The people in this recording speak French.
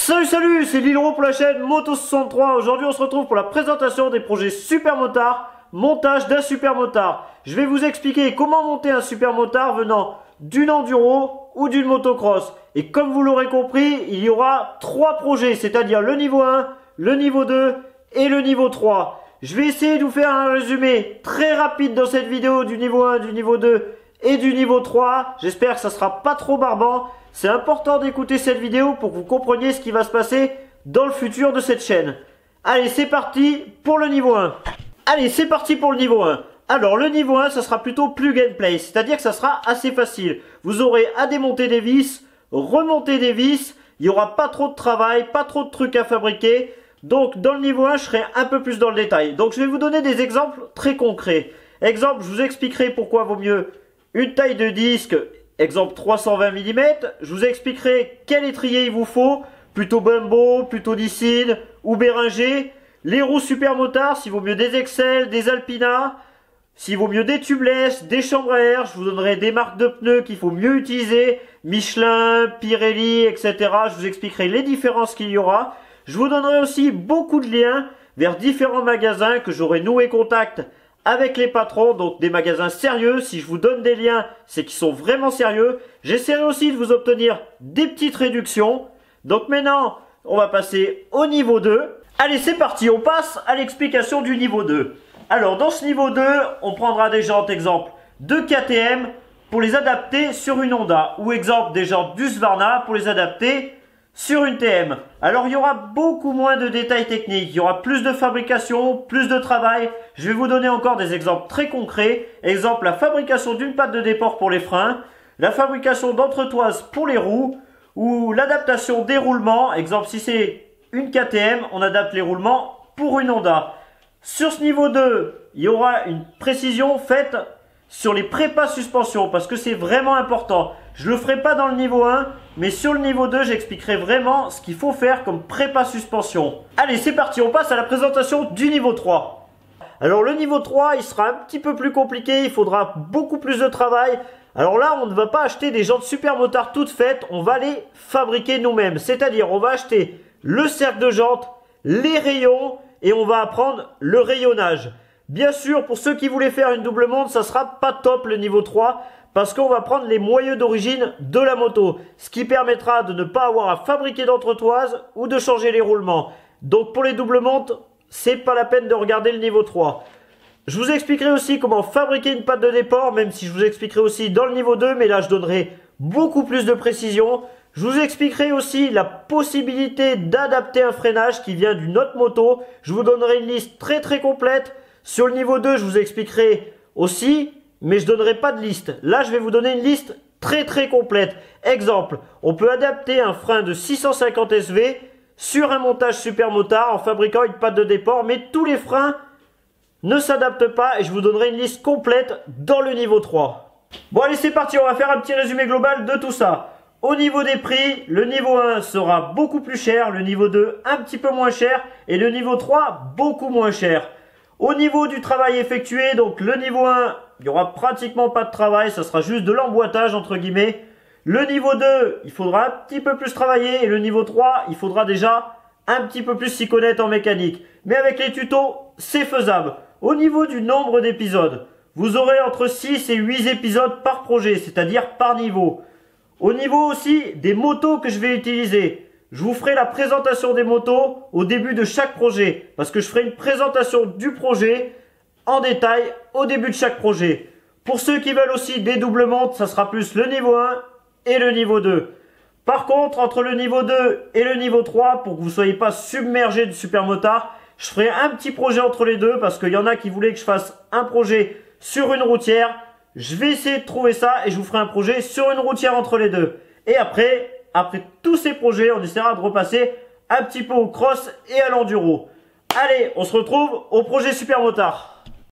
Salut, c'est Lilro pour la chaîne Moto63. Aujourd'hui on se retrouve pour la présentation des projets super motard, montage d'un super motard. Je vais vous expliquer comment monter un super motard venant d'une enduro ou d'une motocross. Et comme vous l'aurez compris, il y aura 3 projets, c'est-à-dire le niveau 1, le niveau 2 et le niveau 3. Je vais essayer de vous faire un résumé très rapide dans cette vidéo du niveau 1, du niveau 2 et du niveau 3. J'espère que ça sera pas trop barbant. C'est important d'écouter cette vidéo pour que vous compreniez ce qui va se passer dans le futur de cette chaîne. Allez, c'est parti pour le niveau 1. Allez, c'est parti pour le niveau 1. Alors, le niveau 1, ça sera plutôt plug and play, c'est-à-dire que ça sera assez facile. Vous aurez à démonter des vis, remonter des vis, il n'y aura pas trop de travail, pas trop de trucs à fabriquer. Donc, dans le niveau 1, je serai un peu plus dans le détail. Donc, je vais vous donner des exemples très concrets. Exemple, je vous expliquerai pourquoi vaut mieux une taille de disque. Exemple 320 mm, je vous expliquerai quel étrier il vous faut, plutôt Bumbo, plutôt Nissin ou Beringer, les roues super motards, s'il vaut mieux des Excel, des Alpina, s'il vaut mieux des tubeless, des chambres à air, je vous donnerai des marques de pneus qu'il faut mieux utiliser, Michelin, Pirelli, etc. Je vous expliquerai les différences qu'il y aura. Je vous donnerai aussi beaucoup de liens vers différents magasins que j'aurai noué contact avec les patrons, donc des magasins sérieux. Si je vous donne des liens, c'est qu'ils sont vraiment sérieux. J'essaierai aussi de vous obtenir des petites réductions. Donc maintenant, on va passer au niveau 2. Allez, c'est parti, on passe à l'explication du niveau 2. Alors, dans ce niveau 2, on prendra des jantes, exemple, de KTM pour les adapter sur une Honda. Ou exemple, des jantes d'Husqvarna pour les adapter sur une TM. Alors il y aura beaucoup moins de détails techniques, il y aura plus de fabrication, plus de travail. Je vais vous donner encore des exemples très concrets. Exemple, la fabrication d'une patte de déport pour les freins, la fabrication d'entretoises pour les roues, ou l'adaptation des roulements. Exemple, si c'est une KTM, on adapte les roulements pour une Honda. Sur ce niveau 2, il y aura une précision faite sur les prépas suspension, parce que c'est vraiment important. Je ne le ferai pas dans le niveau 1, mais sur le niveau 2, j'expliquerai vraiment ce qu'il faut faire comme prépa suspension. Allez, c'est parti, on passe à la présentation du niveau 3. Alors le niveau 3, il sera un petit peu plus compliqué, il faudra beaucoup plus de travail. Alors là, on ne va pas acheter des jantes super motards toutes faites, on va les fabriquer nous-mêmes. C'est-à-dire, on va acheter le cercle de jantes, les rayons, et on va apprendre le rayonnage. Bien sûr, pour ceux qui voulaient faire une double monte, ça sera pas top le niveau 3 parce qu'on va prendre les moyeux d'origine de la moto, ce qui permettra de ne pas avoir à fabriquer d'entretoise ou de changer les roulements. Donc pour les doubles montes, c'est pas la peine de regarder le niveau 3. Je vous expliquerai aussi comment fabriquer une patte de déport, même si je vous expliquerai aussi dans le niveau 2, mais là je donnerai beaucoup plus de précision. Je vous expliquerai aussi la possibilité d'adapter un freinage qui vient d'une autre moto. Je vous donnerai une liste très complète. Sur le niveau 2, je vous expliquerai aussi, mais je ne donnerai pas de liste. Là, je vais vous donner une liste très complète. Exemple, on peut adapter un frein de 650 SV sur un montage super motard en fabriquant une patte de déport, mais tous les freins ne s'adaptent pas et je vous donnerai une liste complète dans le niveau 3. Bon, allez, c'est parti, on va faire un petit résumé global de tout ça. Au niveau des prix, le niveau 1 sera beaucoup plus cher, le niveau 2 un petit peu moins cher et le niveau 3 beaucoup moins cher. Au niveau du travail effectué, donc le niveau 1, il n'y aura pratiquement pas de travail, ça sera juste de l'emboîtage entre guillemets. Le niveau 2, il faudra un petit peu plus travailler et le niveau 3, il faudra déjà un petit peu plus s'y connaître en mécanique. Mais avec les tutos, c'est faisable. Au niveau du nombre d'épisodes, vous aurez entre 6 et 8 épisodes par projet, c'est-à-dire par niveau. Au niveau aussi des motos que je vais utiliser, je vous ferai la présentation des motos au début de chaque projet. Parce que je ferai une présentation du projet en détail au début de chaque projet. Pour ceux qui veulent aussi des doubles montes, ça sera plus le niveau 1 et le niveau 2. Par contre, entre le niveau 2 et le niveau 3, pour que vous ne soyez pas submergé de super motards, je ferai un petit projet entre les deux. Parce qu'il y en a qui voulaient que je fasse un projet sur une routière. Je vais essayer de trouver ça et je vous ferai un projet sur une routière entre les deux. Et après tous ces projets, on essaiera de repasser un petit peu au cross et à l'enduro. Allez, on se retrouve au projet super motard.